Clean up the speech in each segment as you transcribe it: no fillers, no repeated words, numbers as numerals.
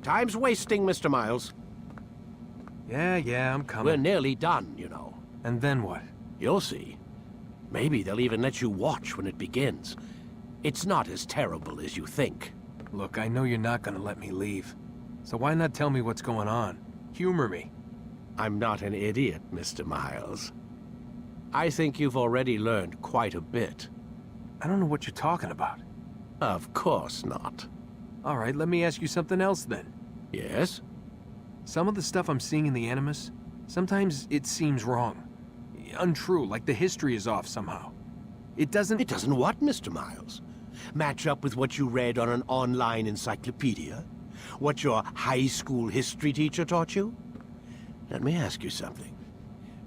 Time's wasting, Mr. Miles. Yeah, I'm coming. We're nearly done, you know. And then what? You'll see. Maybe they'll even let you watch when it begins. It's not as terrible as you think. Look, I know you're not gonna let me leave. So why not tell me what's going on? Humor me. I'm not an idiot, Mr. Miles. I think you've already learned quite a bit. I don't know what you're talking about. Of course not. All right, let me ask you something else then. Yes? Some of the stuff I'm seeing in the Animus, sometimes it seems wrong. Untrue, like the history is off somehow. It doesn't... It doesn't what, Mr. Miles? Match up with what you read on an online encyclopedia? What your high school history teacher taught you? Let me ask you something.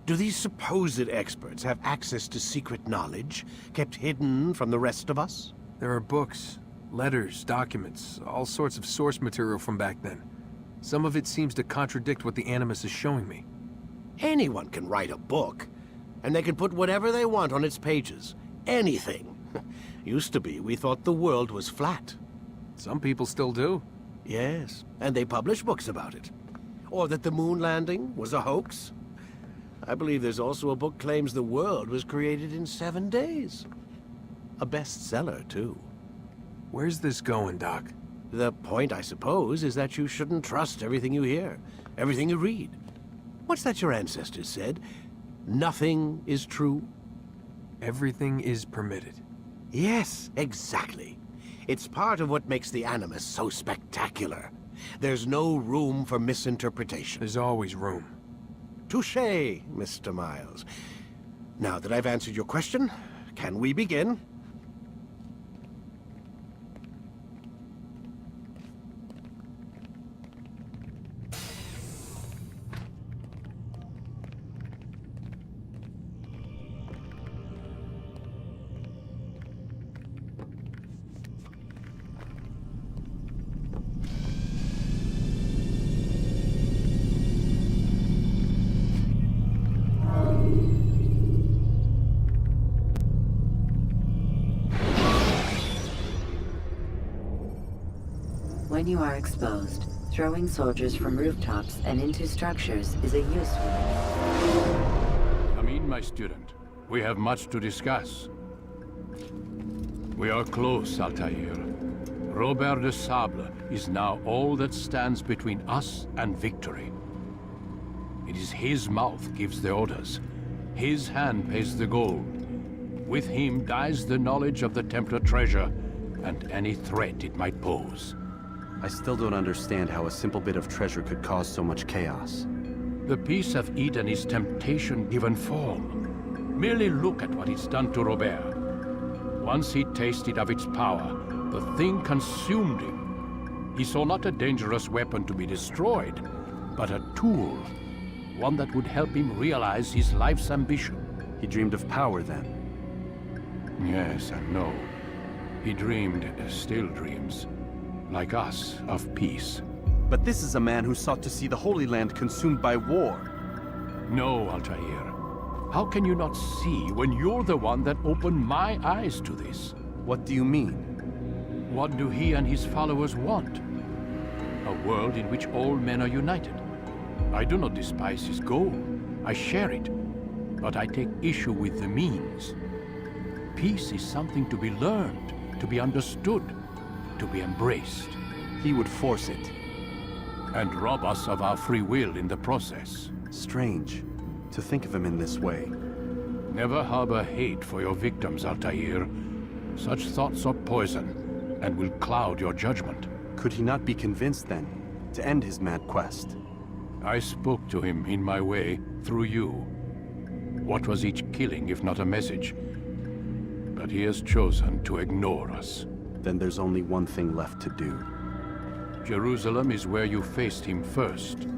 Do these supposed experts have access to secret knowledge kept hidden from the rest of us? There are books, letters, documents, all sorts of source material from back then. Some of it seems to contradict what the Animus is showing me. Anyone can write a book, and they can put whatever they want on its pages. Anything. Used to be, we thought the world was flat. Some people still do. Yes, and they publish books about it. Or that the moon landing was a hoax. I believe there's also a book claims the world was created in 7 days. A bestseller, too. Where's this going, Doc? The point, I suppose, is that you shouldn't trust everything you hear, everything you read. What's that your ancestors said? Nothing is true? Everything is permitted. Yes, exactly. It's part of what makes the Animus so spectacular. There's no room for misinterpretation. There's always room. Touché, Mr. Miles. Now that I've answered your question, can we begin? When you are exposed, throwing soldiers from rooftops and into structures is a useful... Come in, my student. We have much to discuss. We are close, Altair. Robert de Sable is now all that stands between us and victory. It is his mouth gives the orders. His hand pays the gold. With him dies the knowledge of the Templar treasure and any threat it might pose. I still don't understand how a simple bit of treasure could cause so much chaos. The Peace of Eden is temptation given form. Merely look at what it's done to Robert. Once he tasted of its power, the thing consumed him. He saw not a dangerous weapon to be destroyed, but a tool. One that would help him realize his life's ambition. He dreamed of power then. Yes and no. He dreamed, still dreams. Like us, of peace. But this is a man who sought to see the Holy Land consumed by war. No, Altair. How can you not see when you're the one that opened my eyes to this? What do you mean? What do he and his followers want? A world in which all men are united. I do not despise his goal. I share it. But I take issue with the means. Peace is something to be learned, to be understood, to be embraced. He would force it. And rob us of our free will in the process. Strange, to think of him in this way. Never harbor hate for your victims, Altair. Such thoughts are poison, and will cloud your judgment. Could he not be convinced, then, to end his mad quest? I spoke to him in my way, through you. What was each killing if not a message? But he has chosen to ignore us. Then there's only one thing left to do. Jerusalem is where you faced him first.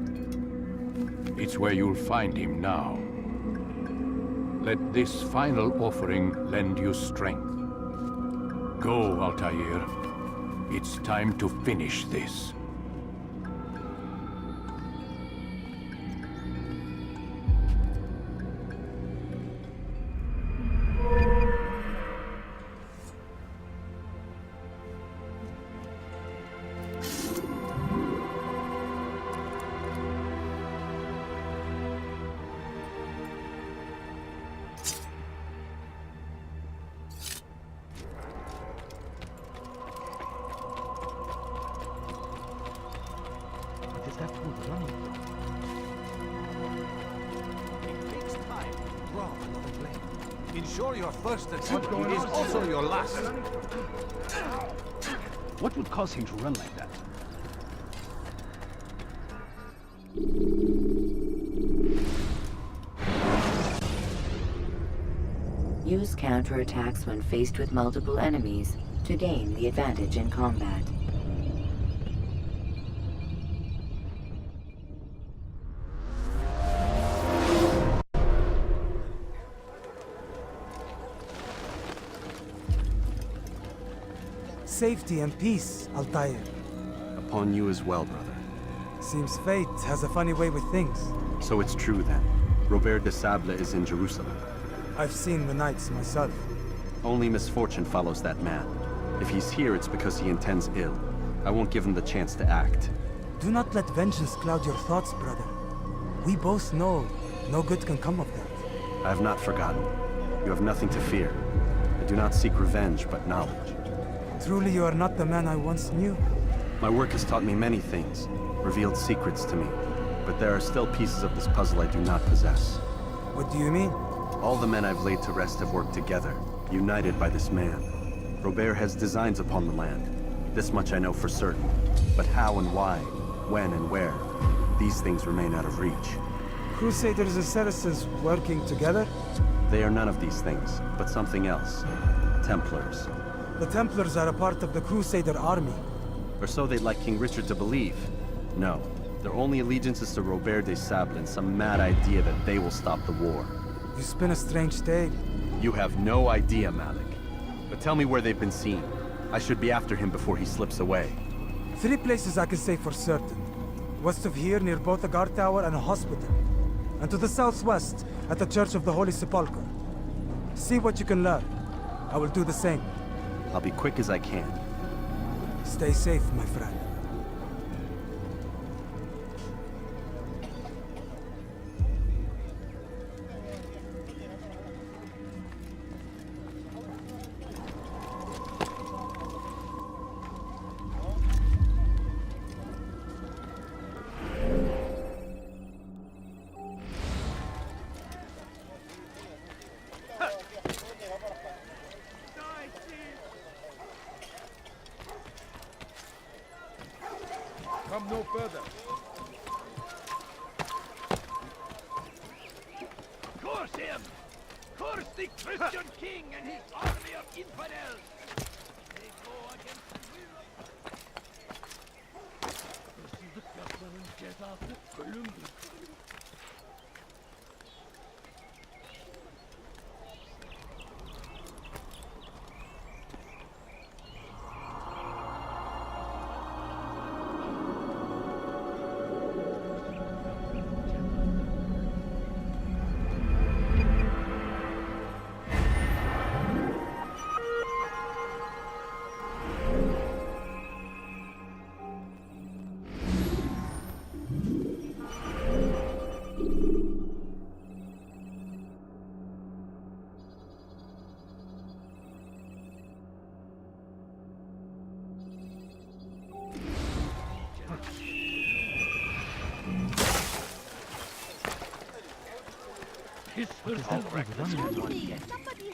It's where you'll find him now. Let this final offering lend you strength. Go, Altair. It's time to finish this. that wood running from? It takes time to draw another blade. Ensure your first attempt is also your last. What would cause him to run like that? Use counterattacks when faced with multiple enemies to gain the advantage in combat. Safety and peace, Altair. Upon you as well, brother. Seems fate has a funny way with things. So it's true then. Robert de Sable is in Jerusalem. I've seen the Knights myself. Only misfortune follows that man. If he's here, it's because he intends ill. I won't give him the chance to act. Do not let vengeance cloud your thoughts, brother. We both know no good can come of that. I have not forgotten. You have nothing to fear. I do not seek revenge, but knowledge. Truly you are not the man I once knew. My work has taught me many things, revealed secrets to me. But there are still pieces of this puzzle I do not possess. What do you mean? All the men I've laid to rest have worked together, united by this man. Robert has designs upon the land. This much I know for certain. But how and why, when and where, these things remain out of reach. Crusaders and Saracens working together? They are none of these things, but something else. Templars. The Templars are a part of the Crusader army. Or so they'd like King Richard to believe. No, their only allegiance is to Robert de Sable and some mad idea that they will stop the war. You spin a strange tale. You have no idea, Malik. But tell me where they've been seen. I should be after him before he slips away. 3 places I can say for certain. West of here, near both a guard tower and a hospital. And to the southwest, at the Church of the Holy Sepulchre. See what you can learn. I will do the same. I'll be quick as I can. Stay safe, my friend. Come no further. Curse him! Curse the Christian king and his army of infidels! They go against the will of... His first Somebody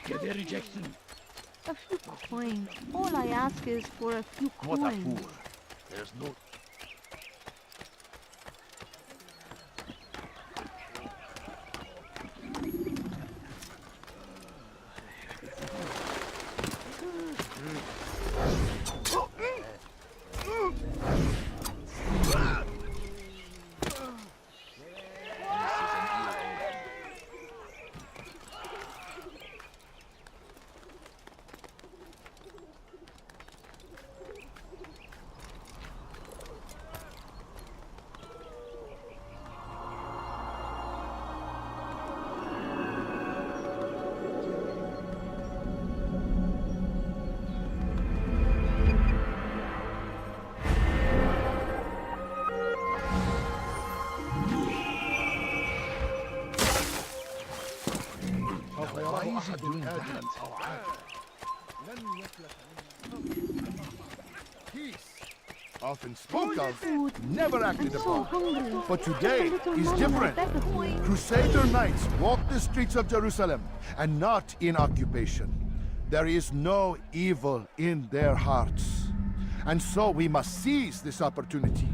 get their rejection. a few coins. All I ask is for a few coins. There's no... Why is he doing that? Peace. often spoke of, Food. never acted I'm so upon. hungry. But today Just a little is money and a different. bag of food. Crusader knights walk the streets of Jerusalem and not in occupation. There is no evil in their hearts. And so we must seize this opportunity.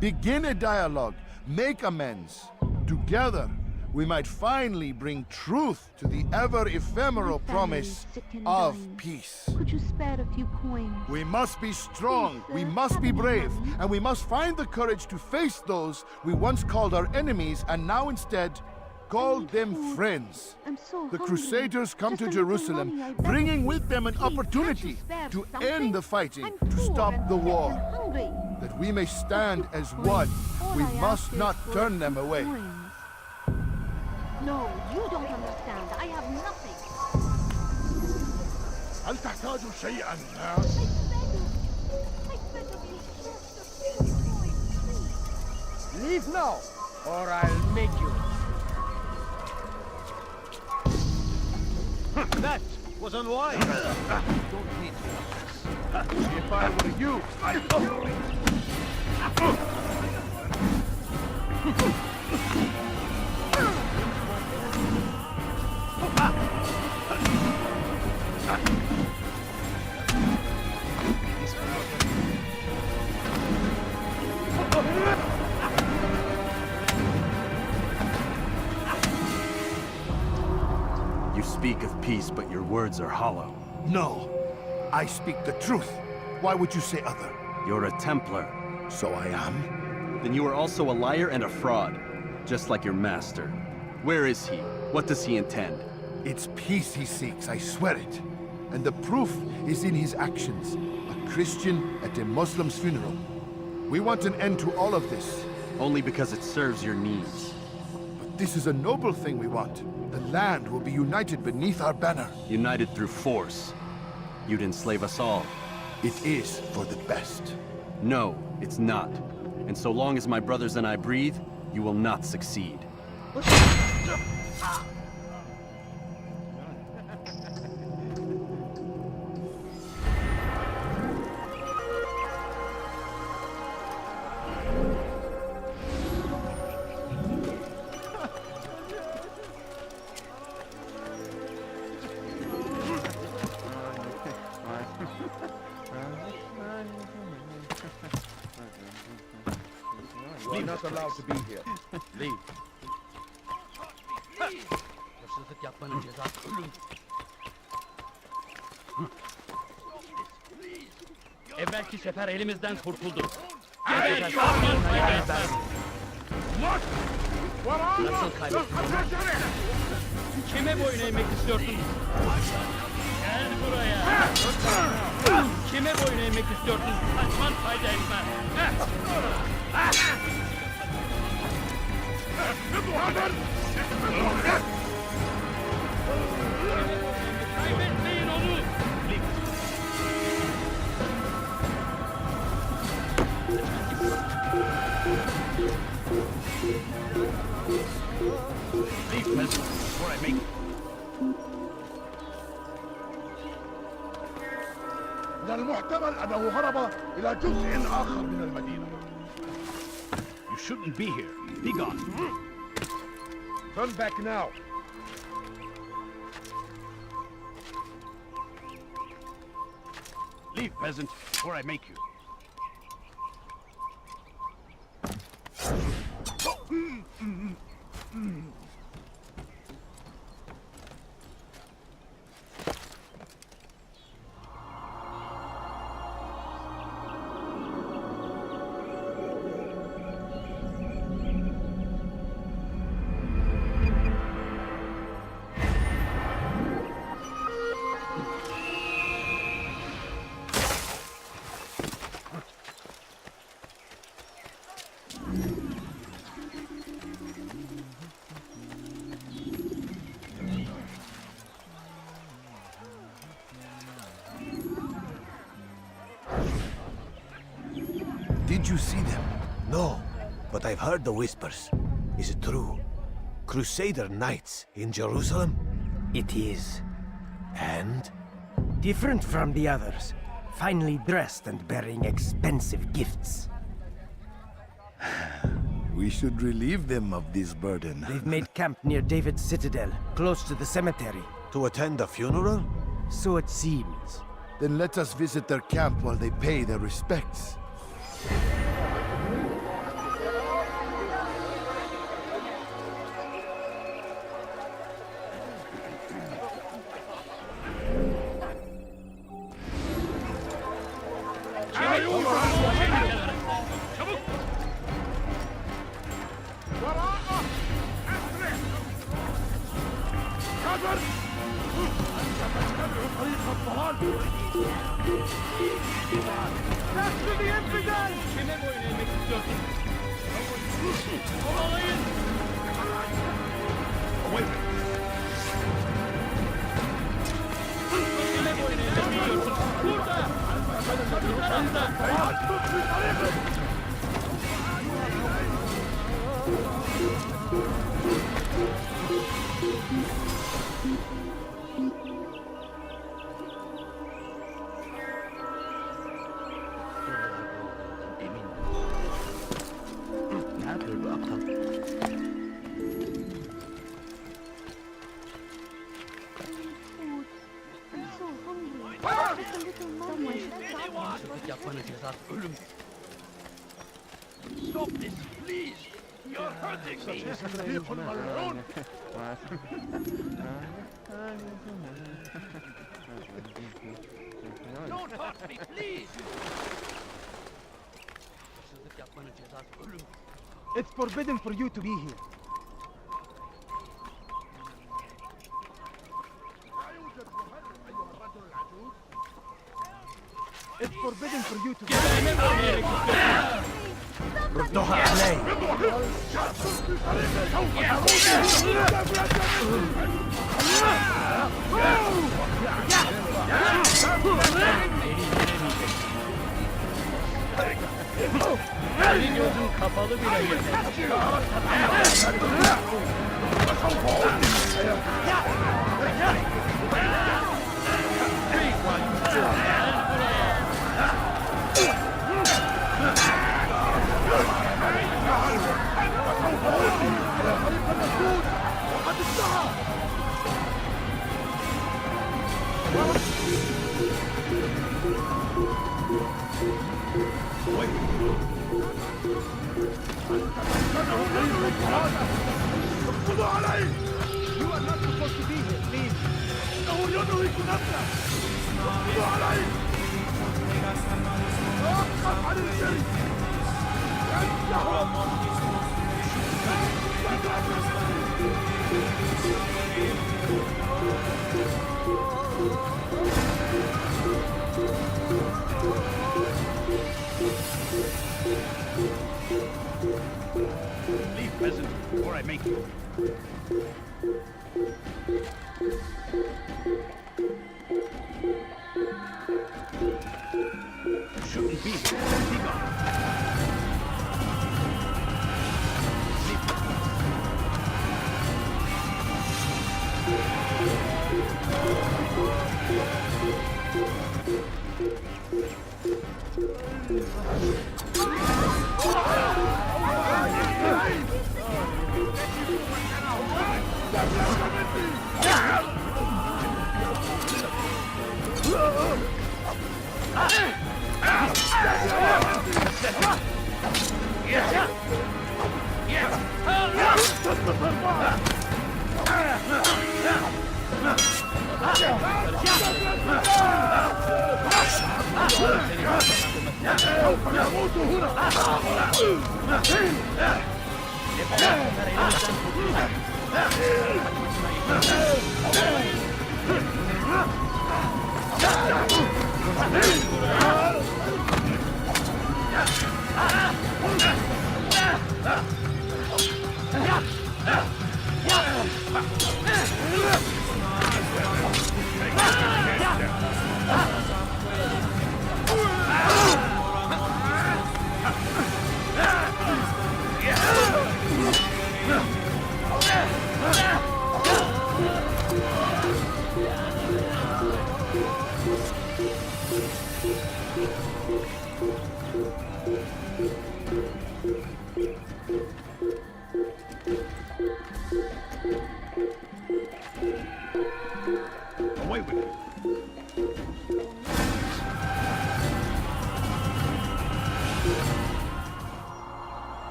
Begin a dialogue, make amends. Together, we might finally bring truth to the ever-ephemeral My family promise is sick and of dying. peace. Could you spare a few coins? We must be strong, Please, we sir, must be have any brave, money? and we must find the courage to face those we once called our enemies and now instead call need them food. friends. I'm so The hungry. Crusaders come Just to a little Jerusalem, money, I beg bringing of you. with them an Please, can't you opportunity spare to something? end the fighting, I'm to poor stop and the sick war, and hungry. that we may stand as Coins. one. All We I must ask is not for a turn few them away. coins. No, you don't understand. I have nothing. هل تحتاج شيئا؟ I beg of you, just a few coins, please. Leave now, or I'll make you. That was unwise. Don't need to. If I were you, I'd kill You speak of peace, but your words are hollow. No, I speak the truth. Why would you say other? You're a Templar. So I am. Then you are also a liar and a fraud, just like your master. Where is he? What does he intend? It's peace he seeks, I swear it. And the proof is in his actions. A Christian at a Muslim's funeral. We want an end to all of this. Only because it serves your needs. But this is a noble thing we want. The land will be united beneath our banner. United through force. You'd enslave us all. It is for the best. No, it's not. And so long as my brothers and I breathe, you will not succeed. You're not allowed to be here. Leave. Hırsızlık yapmanın cezası ölüm. Evvelki sefer elimizden kurtuldu. Nasıl kaybettin? Kime boyun eğmek istiyorsun? Gel buraya. Kime boyun eğmek istiyorsun? Kaçman fayda etmez. Kaybetmeyin onu. Leave peasant before I make من المحتمل أنه هرب إلى جزء آخر من المدينة. You shouldn't be here. Be gone. Turn back now. Leave, peasant, before I make you. Did you see them? No, but I've heard the whispers. Is it true? Crusader knights in Jerusalem? It is. And? Different from the others. finely dressed and bearing expensive gifts. We should relieve them of this burden. They've made camp near David's citadel, close to the cemetery. To attend a funeral? So it seems. Then let us visit their camp while they pay their respects. I'm so hungry. Just a little moment. Stop this, please! You're hurting me! Don't hurt me, please! It's forbidden for you to be here. It's forbidden for you to be here. ردوها علي. You are not supposed to be here, please. Leave, peasant, before I make you. Shouldn't be here. Be gone.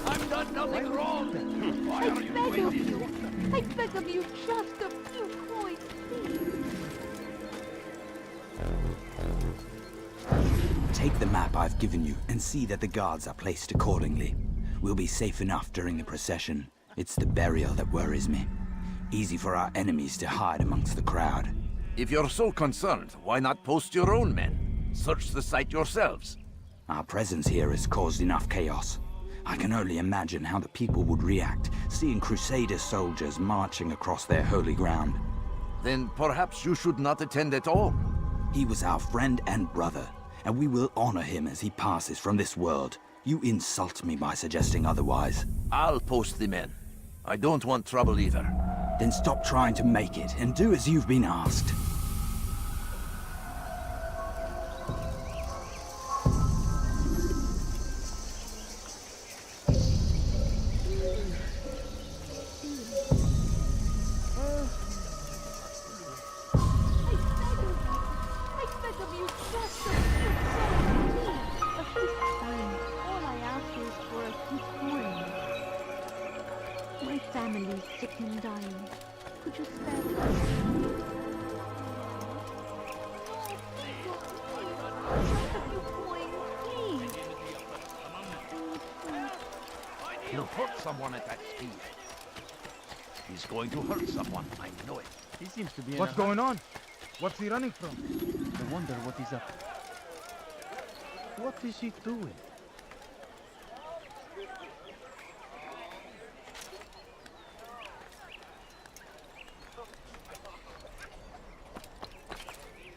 I've done nothing wrong. Why I are you beg of waiting? you. I beg of you, just a few coins, please. Take the map I've given you and see that the guards are placed accordingly. We'll be safe enough during the procession. It's the burial that worries me. Easy for our enemies to hide amongst the crowd. If you're so concerned, why not post your own men? Search the site yourselves. Our presence here has caused enough chaos. I can only imagine how the people would react, seeing Crusader soldiers marching across their holy ground. Then perhaps you should not attend at all. He was our friend and brother, and we will honor him as he passes from this world. You insult me by suggesting otherwise. I'll post the men. I don't want trouble either. Then stop trying to make it, and do as you've been asked. I beg of you, just a few coins, please. A few coins. All I ask is for a few coins. My family's sick and dying. Could you spare them? No, please don't leave. Just a few coins, please. He'll hurt someone at that speed. He's going to hurt someone. I know it. He seems to be What's going on? What's he running from? I wonder what he's up to. What is he doing?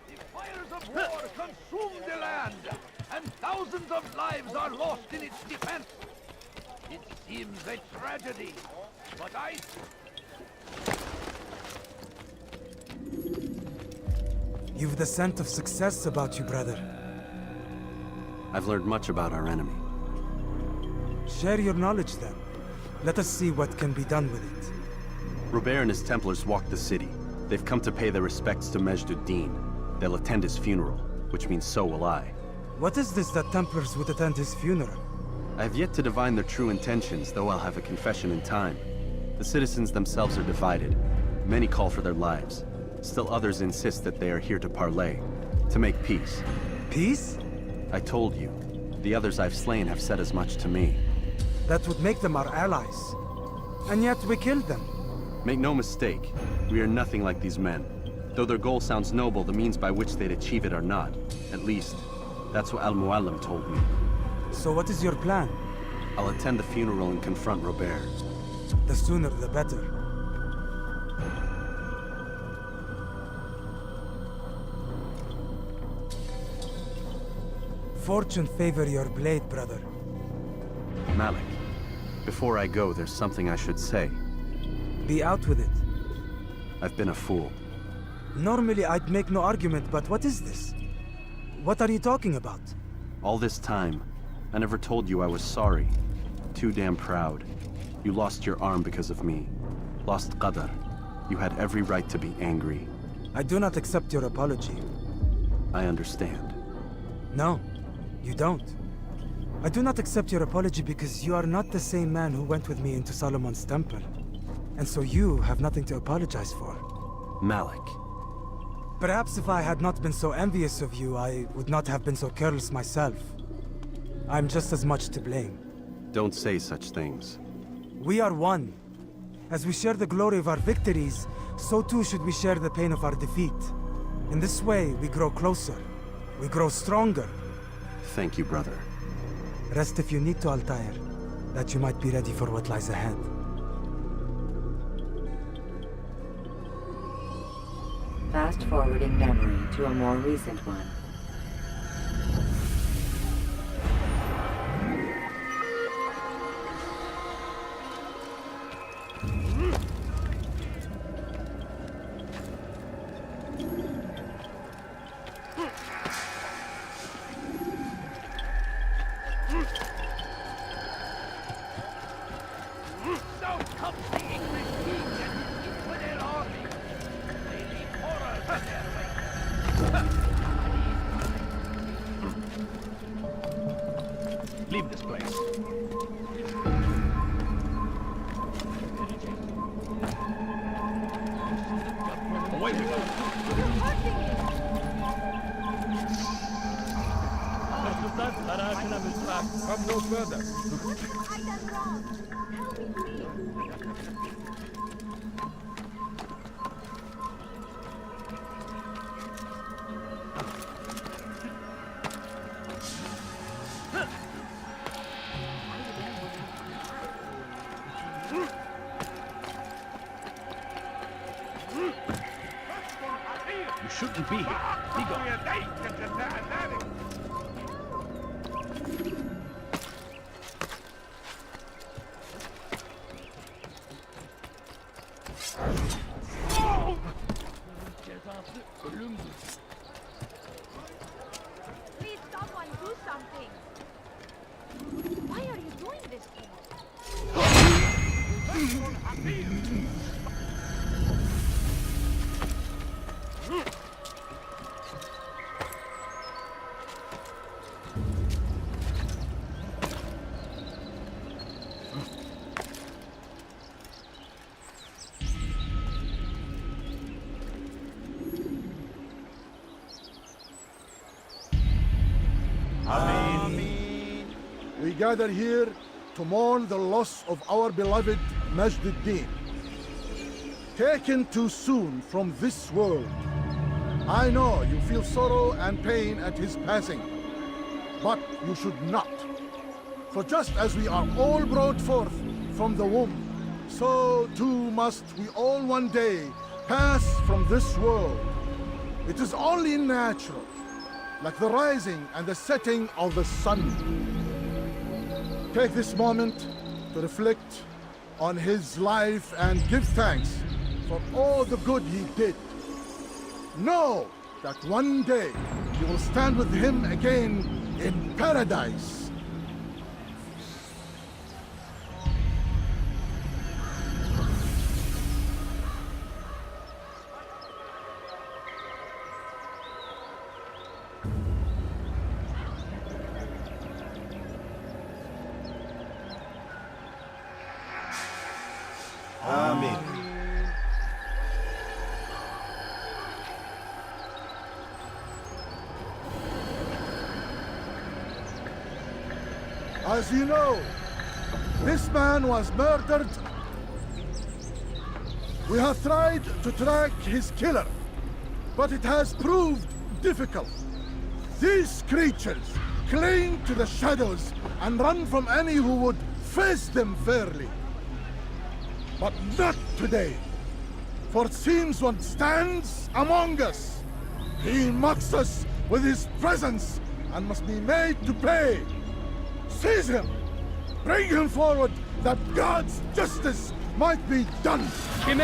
The fires of war consume the land, and thousands of lives are lost in its defense. It seems a tragedy, but You've the scent of success about you, brother. I've learned much about our enemy. Share your knowledge then. Let us see what can be done with it. Robert and his Templars walked the city. They've come to pay their respects to Majd-ud-Din. They'll attend his funeral, which means so will I. What is this that Templars would attend his funeral? I have yet to divine their true intentions, though I'll have a confession in time. The citizens themselves are divided. Many call for their lives. Still others insist that they are here to parley, to make peace. Peace? I told you. The others I've slain have said as much to me. That would make them our allies. And yet we killed them. Make no mistake, we are nothing like these men. Though their goal sounds noble, the means by which they'd achieve it are not. At least, that's what Al-Mualim told me. So what is your plan? I'll attend the funeral and confront Robert. The sooner the better. Fortune favor your blade, brother. Malik, before I go, there's something I should say. Be out with it. I've been a fool. Normally I'd make no argument, but what is this? What are you talking about? All this time, I never told you I was sorry. Too damn proud. You lost your arm because of me. Lost Qadar. You had every right to be angry. I do not accept your apology. I understand. No, you don't. I do not accept your apology because you are not the same man who went with me into Solomon's temple. And so you have nothing to apologize for. Malik. Perhaps if I had not been so envious of you, I would not have been so careless myself. I'm just as much to blame. Don't say such things. We are one. As we share the glory of our victories, so too should we share the pain of our defeat. In this way, we grow closer. We grow stronger. Thank you, brother. Rest if you need to, Altair, that you might be ready for what lies ahead. Fast-forwarding memory to a more recent one. Out comes the English king and his infidel army. They leave horrors in their wake. Leave this place. Away we go. Come no further. What have I done wrong? Help me, please. You shouldn't be here. Be gone. Please, someone do something. Why are you doing this to We gather here to mourn the loss of our beloved Majd-ud-Din. Taken too soon from this world. I know you feel sorrow and pain at his passing, but you should not. For just as we are all brought forth from the womb, so too must we all one day pass from this world. It is only natural, like the rising and the setting of the sun. Take this moment to reflect on his life and give thanks for all the good he did. Know that one day you will stand with him again in paradise. Amen. As you know, this man was murdered. We have tried to track his killer, but it has proved difficult. These creatures cling to the shadows and run from any who would face them fairly. But not today, for it seems one stands among us. He mocks us with his presence and must be made to pay. Seize him! Bring him forward that God's justice might be done! You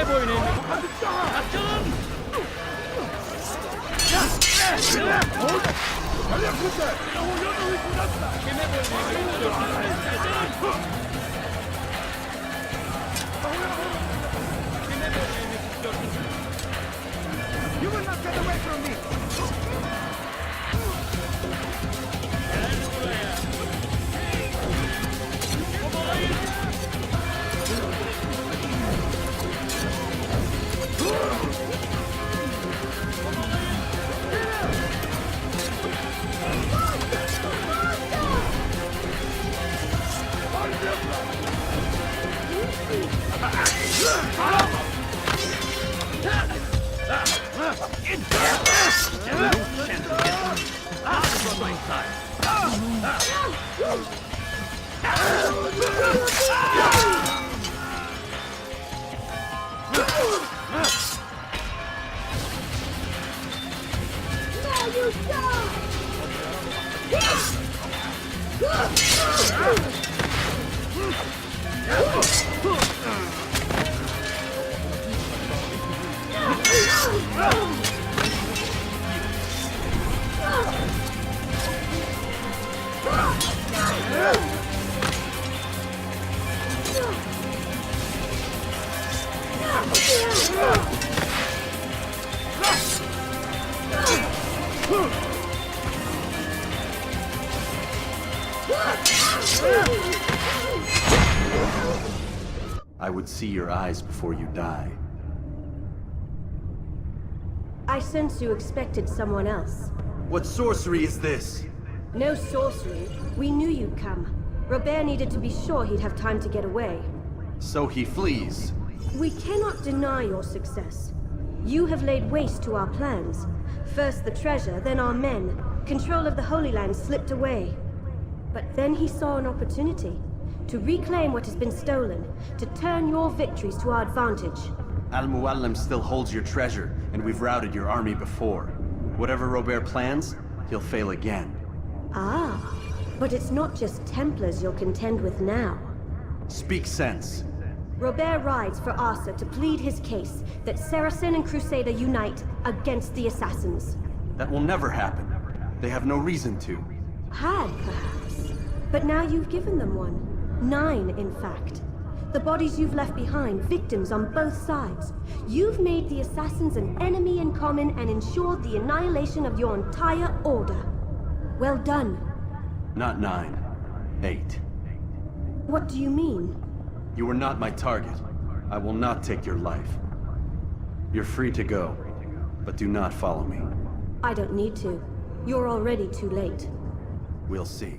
will not get away from me! I would see your eyes before you die. I sense you expected someone else. What sorcery is this? No sorcery. We knew you'd come. Robert needed to be sure he'd have time to get away. So he flees. We cannot deny your success. You have laid waste to our plans. First the treasure, then our men. Control of the Holy Land slipped away. But then he saw an opportunity. To reclaim what has been stolen. To turn your victories to our advantage. Al-Mualim still holds your treasure, and we've routed your army before. Whatever Robert plans, he'll fail again. Ah, but it's not just Templars you'll contend with now. Speak sense. Robert rides for Asa to plead his case that Saracen and Crusader unite against the Assassins. That will never happen. They have no reason to. Had, perhaps. But now you've given them one. 9, in fact. The bodies you've left behind, victims on both sides. You've made the Assassins an enemy in common and ensured the annihilation of your entire order. Well done. Not 9. 8. What do you mean? You were not my target. I will not take your life. You're free to go, but do not follow me. I don't need to. You're already too late. We'll see.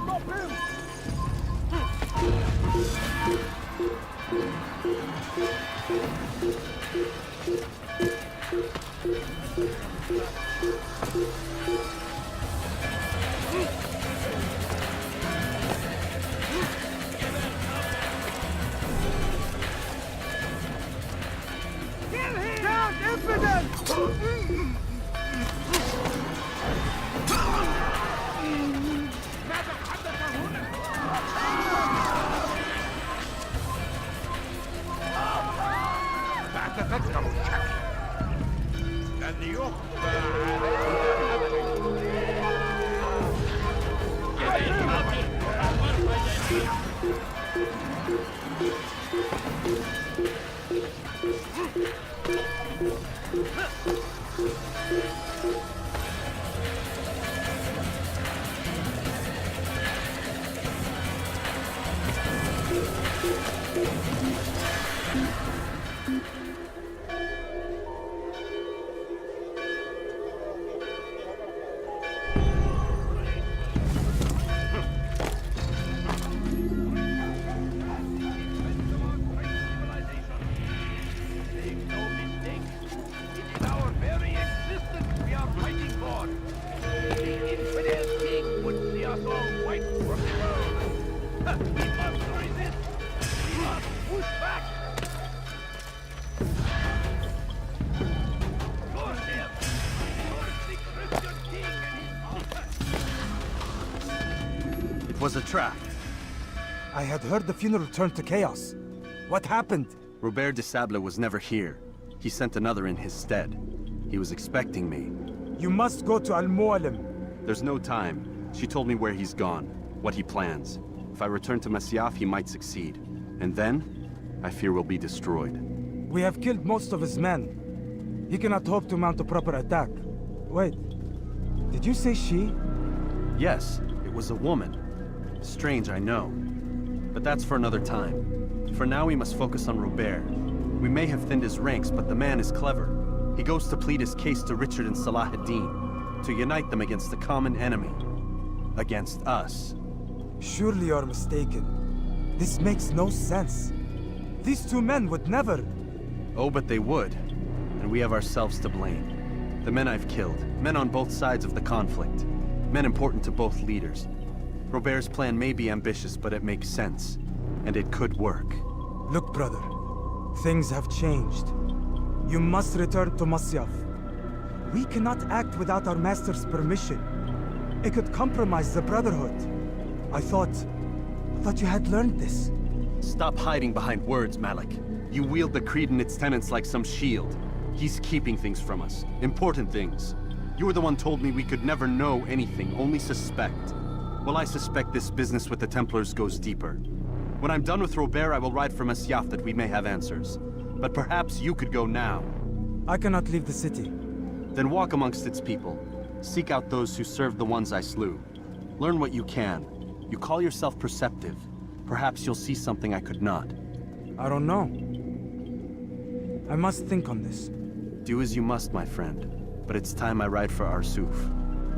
Stop him! Kill him! Down, infidel! It was a trap. I had heard the funeral turned to chaos. What happened? Robert de Sable was never here. He sent another in his stead. He was expecting me. You must go to Al-Mualim. There's no time. She told me where he's gone, what he plans. If I return to Masyaf, he might succeed. And then, I fear we'll be destroyed. We have killed most of his men. He cannot hope to mount a proper attack. Wait, did you say she? Yes, it was a woman. Strange, I know. But that's for another time. For now, we must focus on Robert. We may have thinned his ranks, but the man is clever. He goes to plead his case to Richard and Salah ad-Din, to unite them against the common enemy. Against us. Surely you're mistaken. This makes no sense. These two men would never... Oh, but they would. And we have ourselves to blame. The men I've killed, men on both sides of the conflict. Men important to both leaders. Robert's plan may be ambitious, but it makes sense. And it could work. Look, brother. Things have changed. You must return to Masyaf. We cannot act without our master's permission. It could compromise the Brotherhood. I thought you had learned this. Stop hiding behind words, Malik. You wield the Creed and its tenets like some shield. He's keeping things from us. Important things. You were the one told me we could never know anything, only suspect. Well, I suspect this business with the Templars goes deeper. When I'm done with Robert, I will ride for Masyaf that we may have answers. But perhaps you could go now. I cannot leave the city. Then walk amongst its people. Seek out those who served the ones I slew. Learn what you can. You call yourself perceptive. Perhaps you'll see something I could not. I don't know. I must think on this. Do as you must, my friend. But it's time I ride for Arsuf.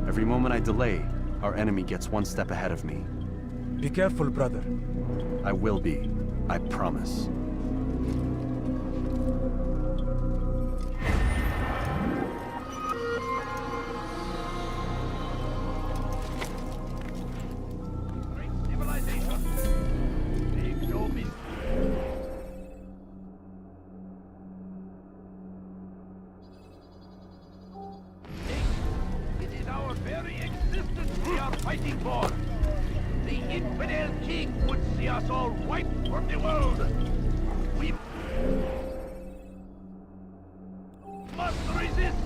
Every moment I delay, our enemy gets one step ahead of me. Be careful, brother. I will be. I promise. It is our very existence we are fighting for. The infidel king would see us all wiped from the world. We must resist.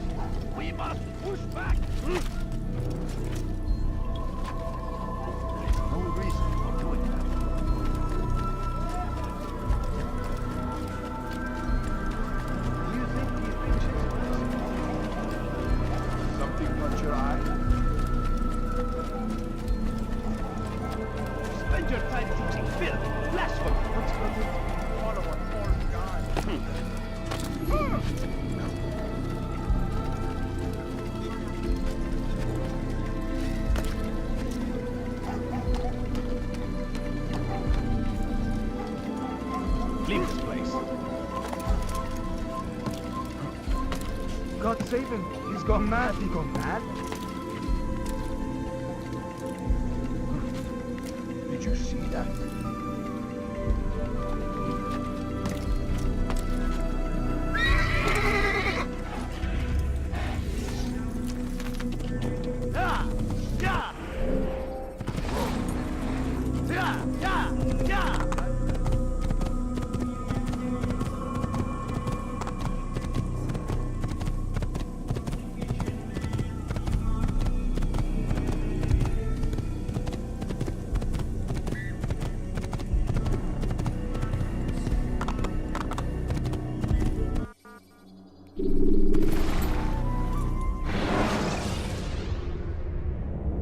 We must push back. There is no reason for doing that. Do you think the Egyptians something caught your eye? Spend your time teaching filth, blasphemy. What's nothing to be part of a foreign god? Leave this place. God save him. He's gone mad. He gone mad? Did you see that?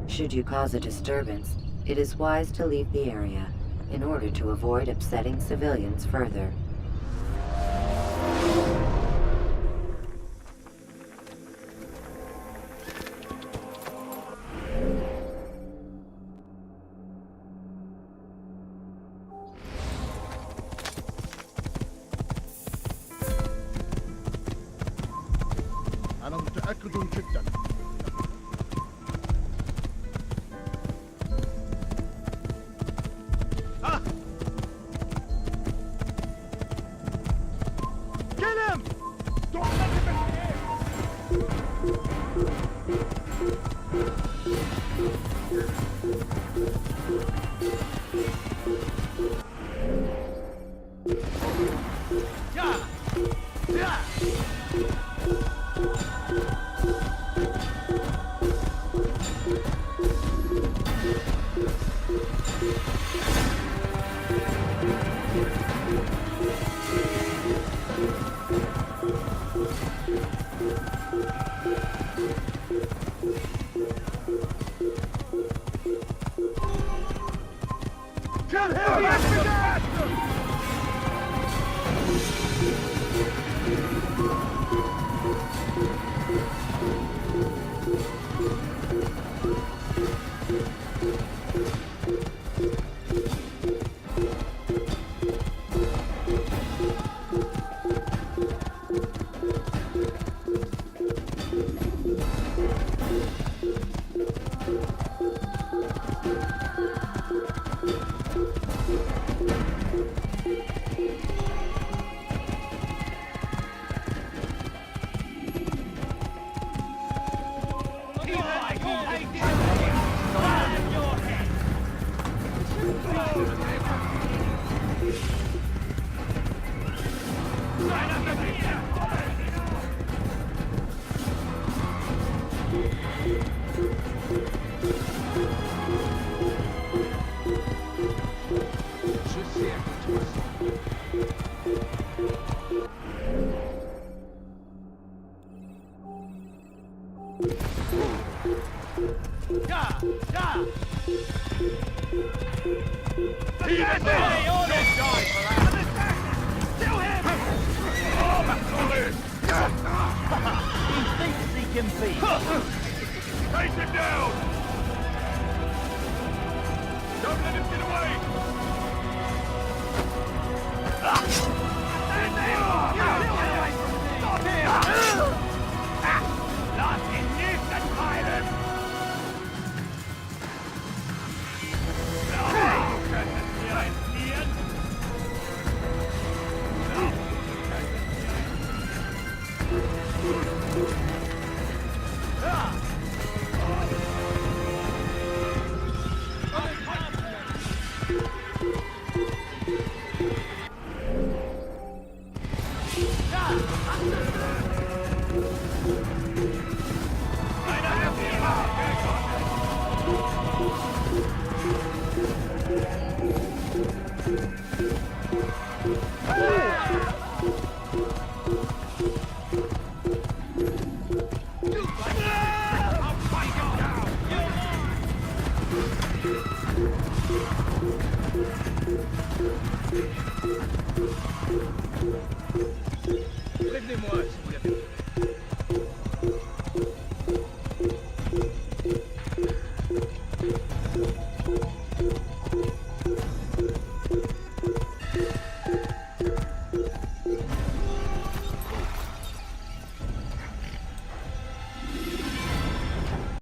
Should you cause a disturbance, it is wise to leave the area in order to avoid upsetting civilians further. أنا متأكد جدا. Kill him! Don't let him escape! Kill him! Faster! Je sais à quoi tu ressembles. Yeah! Yeah! Hey, all this die for that! Kill him! Oh, that's all it is! He thinks he can beat. Take him down! Don't let him get away! Stand there! Stop him! Lass ihn nicht entfallen! Prévenez-moi si vous l'avez fait.